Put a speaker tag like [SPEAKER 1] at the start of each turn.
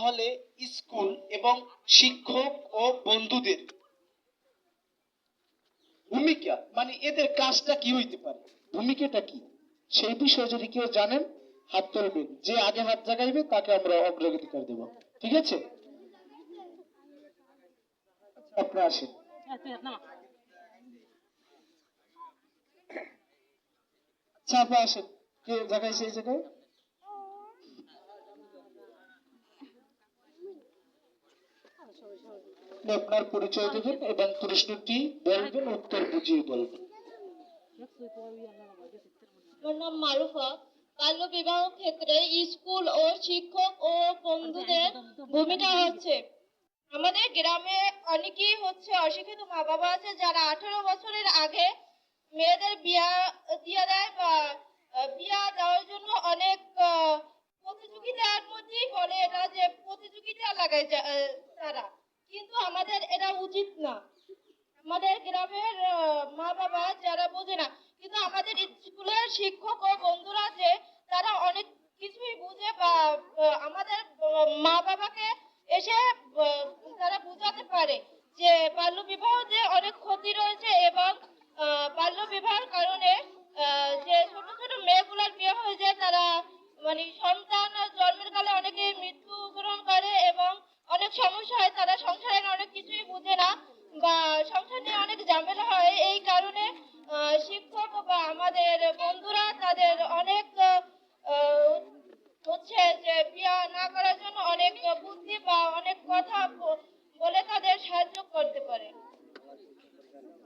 [SPEAKER 1] তাহলে স্কুল এবং শিক্ষক ও বন্ধুদের ভূমিকা মানে এদের কাজটা কি হইতে পারে, ভূমিকাটা কি, সেই বিষয়ে যদি কেউ জানেন হাত তুলবেন। যে আগে হাত জাগাইবে তাকে আমরা অগ্রাধিকার দেব। ঠিক আছে, আপনারা আসেন। আচ্ছা আপনি আসেন, কে জাগাইছে এই জায়গায়? আপনি আপনার পরিচয় দেবেন এবং প্রশ্নটি বলবেন, উত্তর বুঝিয়ে বলবেন।
[SPEAKER 2] আমার নাম মারুফা। বাল্য বিবাহ ক্ষেত্রে স্কুল ও শিক্ষক ও বন্ধুদের ভূমিকা হচ্ছে, আমাদের গ্রামে অনেকেই অশিক্ষিত মা বাবা আছে যারা 18 বছরের আগে মেয়েদের বিয়া দিয়ে দেয় বা বিয়া দেওয়ার জন্য অনেক প্রতিযোগিতার মধ্যেই বলে এটা যে প্রতিযোগিতা লাগায় তারা, কিন্তু আমাদের এটা উচিত না। আমাদের গ্রামের মা বাবা যারা বোঝে না, কিন্তু আমাদের স্কুলের শিক্ষক ও বন্ধুরা যে তারা অনেক কিছুই বুঝে বা আমাদের মা বাবাকে এসে তারা বোঝাতে পারে যে বাল্য বিবাহ যে অনেক ক্ষতি রয়েছে এবং বাল্য বিবাহের কারণে যে ছোট ছোট মেয়েগুলোর বিয়ে হয়ে যায়, তারা মানে সন্তান জন্মের কালে অনেকে মৃত্যুবরণ করে এবং অনেক সমস্যা হয়, তারা সংসারের অনেক কিছুই বুঝে না বা সংসার নিয়ে অনেক ঝামেলা হয়। এই কারণে শিক্ষক বা আমাদের বন্ধুরা